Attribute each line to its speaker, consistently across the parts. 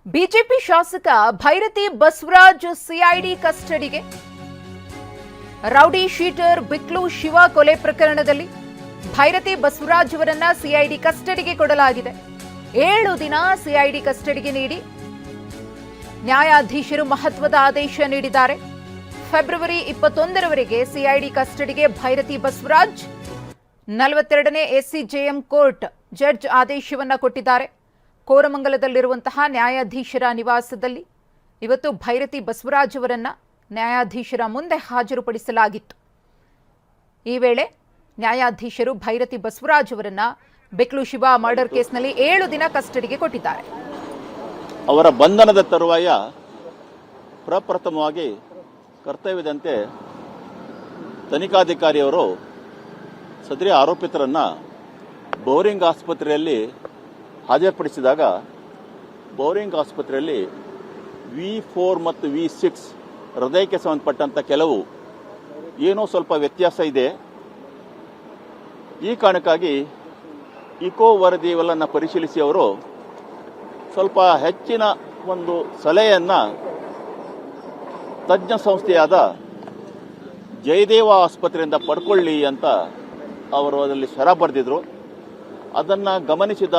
Speaker 1: BJP ಶಾಸಕ Byrathi Basavaraj CID ಕಸ್ಟಡಿಗೆ. Rowdy sheeter ಬಿಕ್ಲು Shiva ಕೊಲೆ ಪ್ರಕರಣದಲ್ಲಿ ಭೈರತಿ ಬಸವರಾಜ್ ಅವರನ್ನ ಸಿಐಡಿ ಕಸ್ಟಡಿಗೆ ಕೊಡಲಾಗಿದೆ. 7 ದಿನ ಸಿಐಡಿ ಕಸ್ಟಡಿಗೆ ನೀಡಿ ನ್ಯಾಯಾಧೀಶರು ಮಹತ್ವದ ಆದೇಶ ನೀಡಿದ್ದಾರೆ. ಫೆಬ್ರವರಿ 21ರವರೆಗೆ ಸಿಐಡಿ ಕಸ್ಟಡಿಗೆ ಭೈರತಿ ಬಸವರಾಜ್ 42ನೇ ಎಸ್ಸಿಜೆಎಂ ಕೋರ್ಟ್ ಜಡ್ಜ್ ಆದೇಶವನ್ನ ಕೊಟ್ಟಿದ್ದಾರೆ. ಕೋರಮಂಗಲದಲ್ಲಿರುವಂತಹ ನ್ಯಾಯಾಧೀಶರ ನಿವಾಸದಲ್ಲಿ ಇವತ್ತು ಭೈರತಿ ಬಸವರಾಜ್ ಅವರನ್ನ ನ್ಯಾಯಾಧೀಶರ ಮುಂದೆ ಹಾಜರುಪಡಿಸಲಾಗಿತ್ತು. ಈ ವೇಳೆ ನ್ಯಾಯಾಧೀಶರು ಭೈರತಿ ಬಸವರಾಜ್ ಅವರನ್ನ ಬಿಕ್ಲು ಶಿವ ಮರ್ಡರ್ ಕೇಸ್ನಲ್ಲಿ 7 ದಿನ ಕಸ್ಟಡಿಗೆ ಕೊಟ್ಟಿದ್ದಾರೆ.
Speaker 2: ಅವರ ಬಂಧನದ ತರುವಾಯ ಪ್ರಪ್ರಥಮವಾಗಿ ಕರ್ತವ್ಯದಂತೆ ತನಿಖಾಧಿಕಾರಿಯವರು ಸದರಿ ಆರೋಪಿತರನ್ನ ಬೋರಿಂಗ್ ಆಸ್ಪತ್ರೆಯಲ್ಲಿ ಹಾಜರುಪಡಿಸಿದಾಗ ಬೋರಿಂಗ್ ಆಸ್ಪತ್ರೆಯಲ್ಲಿ V4 ಮತ್ತು V6 ಹೃದಯಕ್ಕೆ ಸಂಬಂಧಪಟ್ಟಂಥ ಕೆಲವು ಏನೋ ಸ್ವಲ್ಪ ವ್ಯತ್ಯಾಸ ಇದೆ. ಈ ಕಾರಣಕ್ಕಾಗಿ ಇಕೋ ವರದಿಗಳನ್ನು ಪರಿಶೀಲಿಸಿ ಅವರು ಸ್ವಲ್ಪ ಹೆಚ್ಚಿನ ಒಂದು ಸಲಹೆಯನ್ನು ತಜ್ಞ ಸಂಸ್ಥೆಯಾದ ಜಯದೇವ ಆಸ್ಪತ್ರೆಯಿಂದ ಪಡ್ಕೊಳ್ಳಿ ಅಂತ ಅವರು ಅದರಲ್ಲಿ ಶರ ಬರೆದಿದ್ರು. ಅದನ್ನು ಗಮನಿಸಿದ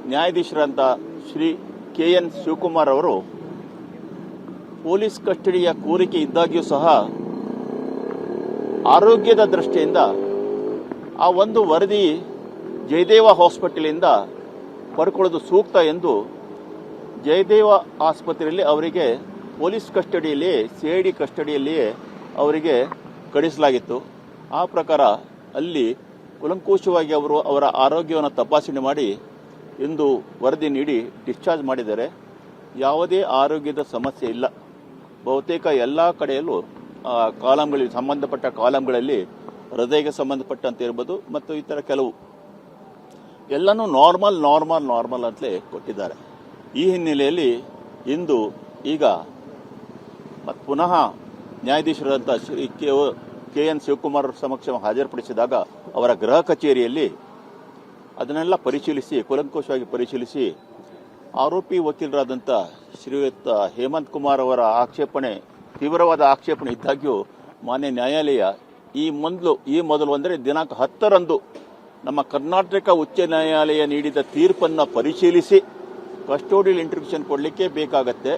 Speaker 2: ನ್ಯಾಯಾಧೀಶರಂತ ಶ್ರೀ KN ಶಿವಕುಮಾರ್ ಅವರು ಪೊಲೀಸ್ ಕಸ್ಟಡಿಯ ಕೋರಿಕೆ ಇದ್ದಾಗ್ಯೂ ಸಹ ಆರೋಗ್ಯದ ದೃಷ್ಟಿಯಿಂದ ಆ ಒಂದು ವರದಿ ಜಯದೇವ ಹಾಸ್ಪಿಟಲಿಂದ ಪಡ್ಕೊಳ್ಳೋದು ಸೂಕ್ತ ಎಂದು ಜಯದೇವ ಆಸ್ಪತ್ರೆಯಲ್ಲಿ ಅವರಿಗೆ ಪೊಲೀಸ್ ಕಸ್ಟಡಿಯಲ್ಲಿ CID ಕಸ್ಟಡಿಯಲ್ಲಿಯೇ ಅವರಿಗೆ ಕಳಿಸಲಾಗಿತ್ತು. ಆ ಪ್ರಕಾರ ಅಲ್ಲಿ ಕೂಲಂಕುಷವಾಗಿ ಅವರು ಅವರ ಆರೋಗ್ಯವನ್ನು ತಪಾಸಣೆ ಮಾಡಿ ಇಂದು ವರದಿ ನೀಡಿ ಡಿಸ್ಚಾರ್ಜ್ ಮಾಡಿದ್ದಾರೆ. ಯಾವುದೇ ಆರೋಗ್ಯದ ಸಮಸ್ಯೆ ಇಲ್ಲ. ಬಹುತೇಕ ಎಲ್ಲ ಕಡೆಯಲ್ಲೂ ಕಾಲಂಗಳಲ್ಲಿ ಸಂಬಂಧಪಟ್ಟ ಕಾಲಂಗಳಲ್ಲಿ ಹೃದಯಕ್ಕೆ ಸಂಬಂಧಪಟ್ಟಂತೆ ಇರ್ಬೋದು ಮತ್ತು ಇತರ ಕೆಲವು ಎಲ್ಲನೂ ನಾರ್ಮಲ್ ಅಂತಲೇ ಕೊಟ್ಟಿದ್ದಾರೆ. ಈ ಹಿನ್ನೆಲೆಯಲ್ಲಿ ಇಂದು ಈಗ ಪುನಃ ನ್ಯಾಯಾಧೀಶರಾದಂಥ ಶ್ರೀ KN ಶಿವಕುಮಾರ್ ಸಮಕ್ಷ ಹಾಜರುಪಡಿಸಿದಾಗ ಅವರ ಗೃಹ ಕಚೇರಿಯಲ್ಲಿ ಅದನ್ನೆಲ್ಲ ಪರಿಶೀಲಿಸಿ ಕೂಲಂಕುಷವಾಗಿ ಪರಿಶೀಲಿಸಿ ಆರೋಪಿ ವಕೀಲರಾದಂಥ ಶ್ರೀಯುತ ಹೇಮಂತ್ ಕುಮಾರ್ ಅವರ ಆಕ್ಷೇಪಣೆ ತೀವ್ರವಾದ ಆಕ್ಷೇಪಣೆ ಇದ್ದಾಗ್ಯೂ ಮಾನ್ಯ ನ್ಯಾಯಾಲಯ ಈ ಮೊದಲು ಅಂದರೆ ದಿನಾಂಕ 10ರಂದು ನಮ್ಮ ಕರ್ನಾಟಕ ಉಚ್ಚ ನ್ಯಾಯಾಲಯ ನೀಡಿದ ತೀರ್ಪನ್ನು ಪರಿಶೀಲಿಸಿ ಕಸ್ಟೋಡಿಯಲ್ ಇಂಟ್ರಿಬ್ಯೂಷನ್ ಕೊಡಲಿಕ್ಕೆ ಬೇಕಾಗತ್ತೆ.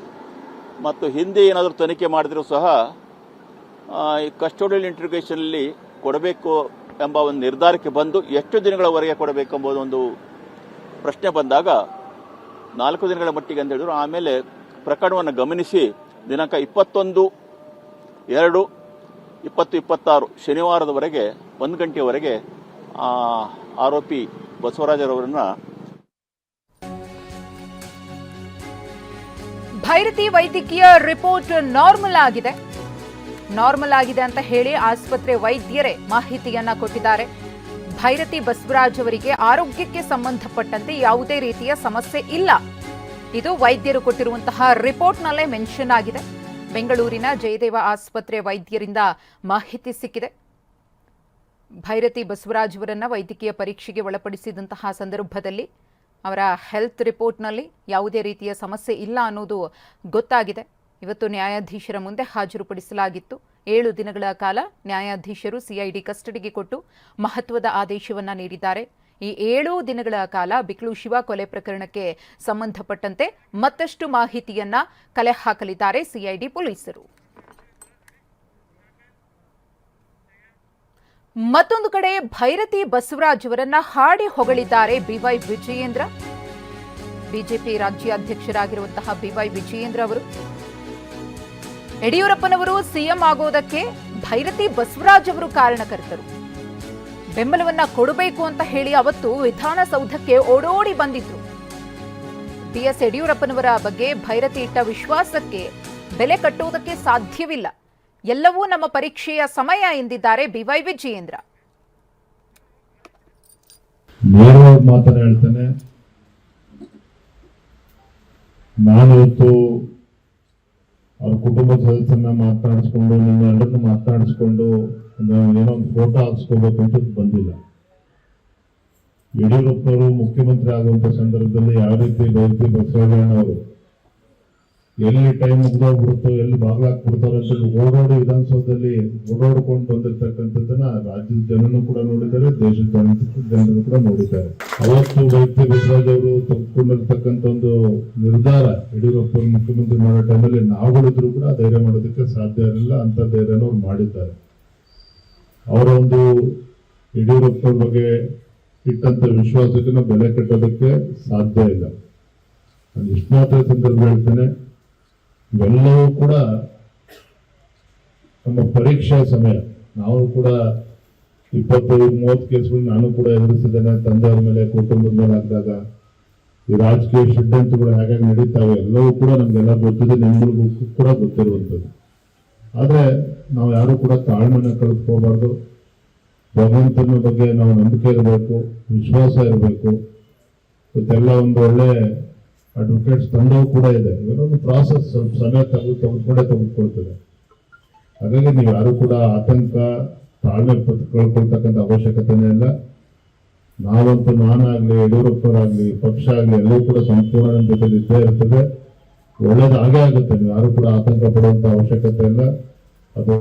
Speaker 2: ಮತ್ತು ಹಿಂದೆ ಏನಾದರೂ ತನಿಖೆ ಮಾಡಿದರೂ ಸಹ ಈ ಕಸ್ಟೋಡಿಯಲ್ ಇಂಟ್ರಿಬ್ಯೂಷನ್ನಲ್ಲಿ ಕೊಡಬೇಕು ಎಂಬ ಒಂದು ನಿರ್ಧಾರಕ್ಕೆ ಬಂದು ಎಷ್ಟು ದಿನಗಳವರೆಗೆ ಕೊಡಬೇಕೆಂಬುದು ಒಂದು ಪ್ರಶ್ನೆ ಬಂದಾಗ 4 ದಿನಗಳ ಮಟ್ಟಿಗೆ ಅಂತ ಹೇಳಿದ್ರು. ಆಮೇಲೆ ಪ್ರಕರಣವನ್ನು ಗಮನಿಸಿ ದಿನಾಂಕ 21/2/2026 ಶನಿವಾರದವರೆಗೆ 1 ಗಂಟೆಯವರೆಗೆ ಆರೋಪಿ ಬಸವರಾಜರವರನ್ನ
Speaker 1: ಭೈರತಿ ವೈದ್ಯಕೀಯ ರಿಪೋರ್ಟ್ ನಾರ್ಮಲ್ ಆಗಿದೆ ಅಂತ ಹೇಳಿ ಆಸ್ಪತ್ರೆ ವೈದ್ಯರೇ ಮಾಹಿತಿಯನ್ನ ಕೊಟ್ಟಿದ್ದಾರೆ. ಭೈರತಿ ಬಸವರಾಜ್ ಅವರಿಗೆ ಆರೋಗ್ಯಕ್ಕೆ ಸಂಬಂಧಪಟ್ಟಂತೆ ಯಾವುದೇ ರೀತಿಯ ಸಮಸ್ಯೆ ಇಲ್ಲ. ಇದು ವೈದ್ಯರು ಕೊಟ್ಟಿರುವಂತಹ ರಿಪೋರ್ಟ್ನಲ್ಲೇ ಮೆನ್ಷನ್ ಆಗಿದೆ. ಬೆಂಗಳೂರಿನ ಜಯದೇವ ಆಸ್ಪತ್ರೆ ವೈದ್ಯರಿಂದ ಮಾಹಿತಿ ಸಿಕ್ಕಿದೆ. ಭೈರತಿ ಬಸವರಾಜ್ ಅವರನ್ನ ವೈದ್ಯಕೀಯ ಪರೀಕ್ಷೆಗೆ ಒಳಪಡಿಸಿದಂತಹ ಸಂದರ್ಭದಲ್ಲಿ ಅವರ ಹೆಲ್ತ್ ರಿಪೋರ್ಟ್ನಲ್ಲಿ ಯಾವುದೇ ರೀತಿಯ ಸಮಸ್ಯೆ ಇಲ್ಲ ಅನ್ನೋದು ಗೊತ್ತಾಗಿದೆ. ಇವತ್ತು ನ್ಯಾಯಾಧೀಶರ ಮುಂದೆ ಹಾಜರುಪಡಿಸಲಾಗಿತ್ತು. 7 ದಿನಗಳ ಕಾಲ ನ್ಯಾಯಾಧೀಶರು CID ಕಸ್ಟಡಿಗೆ ಕೊಟ್ಟು ಮಹತ್ವದ ಆದೇಶವನ್ನ ನೀಡಿದ್ದಾರೆ. ಈ 7 ದಿನಗಳ ಕಾಲ ಬಿಕ್ಲು ಶಿವ ಕೊಲೆ ಪ್ರಕರಣಕ್ಕೆ ಸಂಬಂಧಪಟ್ಟಂತೆ ಮತ್ತಷ್ಟು ಮಾಹಿತಿಯನ್ನ ಕಲೆ ಹಾಕಲಿದ್ದಾರೆ CID ಪೊಲೀಸರು. ಮತ್ತೊಂದು ಕಡೆ ಭೈರತಿ ಬಸವರಾಜ್ ಅವರನ್ನ ಹಾಡಿ ಹೊಗಳಿದ್ದಾರೆ BY ವಿಜಯೇಂದ್ರ. ಬಿಜೆಪಿ ರಾಜ್ಯಾಧ್ಯಕ್ಷರಾಗಿರುವಂತಹ BY ವಿಜಯೇಂದ್ರ ಅವರು ಯಡಿಯೂರಪ್ಪನವರು ಸಿಎಂ ಆಗೋದಕ್ಕೆ ಭೈರತಿ ಬಸವರಾಜ್ ಅವರು ಕಾರಣಕರ್ತರು, ಬೆಂಬಲವನ್ನ ಕೊಡಬೇಕು ಅಂತ ಹೇಳಿ ಅವತ್ತು ವಿಧಾನಸೌಧಕ್ಕೆ ಓಡೋಡಿ ಬಂದಿದ್ರು. BS ಯಡಿಯೂರಪ್ಪನವರ ಬಗ್ಗೆ ಭೈರತಿ ಇಟ್ಟ ವಿಶ್ವಾಸಕ್ಕೆ ಬೆಲೆ ಕಟ್ಟುವುದಕ್ಕೆ ಸಾಧ್ಯವಿಲ್ಲ. ಎಲ್ಲವೂ ನಮ್ಮ ಪರೀಕ್ಷೆಯ ಸಮಯ ಎಂದಿದ್ದಾರೆ BY ವಿಜಯೇಂದ್ರ.
Speaker 3: ನೇರವಾಗಿ ಮಾತನ್ನ ಹೇಳ್ತಾನೆ. ನಾನಿವತ್ತು ಅವ್ರ ಕುಟುಂಬ ಸದಸ್ಯರನ್ನ ಮಾತನಾಡಿಸ್ಕೊಂಡು ನಿಮ್ಮೆಲ್ಲರನ್ನು ಮಾತನಾಡಿಸ್ಕೊಂಡು ಏನೋ ಒಂದು ಫೋಟೋ ಹಾಕ್ಸ್ಕೋಬೇಕು ಅಂತ ಬಂದಿಲ್ಲ. ಯಡಿಯೂರಪ್ಪನವರು ಮುಖ್ಯಮಂತ್ರಿ ಆಗುವಂತ ಸಂದರ್ಭದಲ್ಲಿ ಯಾವ ರೀತಿ ಭೈರತಿ ಬಸವರಾಜಯ್ಯನವರು ಎಲ್ಲಿ ಟೈಮ್ ಮುಗ್ದೋಗ್ಬಿಡುತ್ತೋ ಎಲ್ಲಿ ಬಾಗ್ಲಾಕ್ಬಿಡ್ತಾರೋ ಅಂತೇಳಿ ಓಡೋಡಿ ವಿಧಾನಸೌಧದಲ್ಲಿ ಓಡಾಡ್ಕೊಂಡು ಬಂದಿರ್ತಕ್ಕಂಥದ್ದನ್ನ ರಾಜ್ಯದ ಜನನು ಕೂಡ ನೋಡಿದ್ದಾರೆ, ದೇಶದ ಜನರು ಕೂಡ ನೋಡಿದ್ದಾರೆ. ಅವತ್ತು ವೈದ್ಯ ಬಸವರಾಜ್ ಅವರು ತೆಗೆದುಕೊಂಡಿರ್ತಕ್ಕಂಥ ಒಂದು ನಿರ್ಧಾರ ಯಡಿಯೂರಪ್ಪ ಮುಖ್ಯಮಂತ್ರಿ ಮಾಡೋ ಟೈಮಲ್ಲಿ ನಾವುಗಳಿದ್ರು ಕೂಡ ಧೈರ್ಯ ಮಾಡೋದಕ್ಕೆ ಸಾಧ್ಯ ಇರಲಿಲ್ಲ. ಅಂತ ಧೈರ್ಯನ ಅವ್ರು ಮಾಡಿದ್ದಾರೆ. ಅವರ ಒಂದು ಯಡಿಯೂರಪ್ಪ ಬಗ್ಗೆ ಇಟ್ಟಂತ ವಿಶ್ವಾಸಕ್ಕೆ ನಾವು ಬೆಲೆ ಕಟ್ಟೋದಕ್ಕೆ ಸಾಧ್ಯ ಇಲ್ಲ. ನಾನು ಇಷ್ಟು ಮಾತ್ರ ಸಂದರ್ಭ ಹೇಳ್ತೇನೆ, ಇವೆಲ್ಲವೂ ಕೂಡ ನಮ್ಮ ಪರೀಕ್ಷಾ ಸಮಯ. ನಾವು ಕೂಡ 25-30 ಕೇಸ್ಗಳು ನಾನು ಕೂಡ ಎದುರಿಸಿದ್ದೇನೆ. ತಂದೆಯವ್ರ ಮೇಲೆ, ಕುಟುಂಬದ ಮೇಲೆ ಹಾಕಿದಾಗ ಈ ರಾಜಕೀಯ ಷಡ್ಯಂತ್ರಗಳು ಹೇಗೆ ನಡೀತಾವೆ ಎಲ್ಲವೂ ಕೂಡ ನಮ್ಗೆಲ್ಲ ಗೊತ್ತಿದೆ, ನಿಮ್ಗಳಿಗೂ ಕೂಡ ಗೊತ್ತಿರುವಂಥದ್ದು. ಆದ್ರೆ ನಾವು ಯಾರು ಕೂಡ ತಾಳ್ಮೆನ ಕಳೆದುಕೋಬಾರ್ದು. ಭಗವಂತನ ಬಗ್ಗೆ ನಾವು ನಂಬಿಕೆ ಇರಬೇಕು, ವಿಶ್ವಾಸ ಇರಬೇಕು. ಇವತ್ತೆಲ್ಲ ಒಂದು ಒಳ್ಳೆ ಅಡ್ವೊಕೇಟ್ಸ್ ತಂಡವೂ ಕೂಡ ಇದೆ. ಇವರೊಂದು ಪ್ರಾಸೆಸ್ ಸ್ವಲ್ಪ ಸಮಯ ತೆಗೆದುಕೊಳ್ತದೆ. ಹಾಗಾಗಿ ನೀವು ಯಾರು ಕೂಡ ಆತಂಕ, ತಾಳ್ಮೆ ಕಳ್ಕೊಳ್ತಕ್ಕಂಥ ಅವಶ್ಯಕತೆನೇ ಇಲ್ಲ. ನಾವಂತೂ ನಾನಾಗ್ಲಿ, ಯಡಿಯೂರಪ್ಪರಾಗ್ಲಿ, ಪಕ್ಷ ಆಗ್ಲಿ ಎಲ್ಲವೂ ಕೂಡ ಸಂಪೂರ್ಣ ನಮ್ಮ ಜೊತೆ ಇದ್ದೇ ಇರ್ತದೆ. ಒಳ್ಳೇದು ಆಗೇ ಆಗುತ್ತೆ. ನೀವು ಯಾರು ಕೂಡ ಆತಂಕ ಪಡುವಂತ ಅವಶ್ಯಕತೆ ಇಲ್ಲ. ಅದು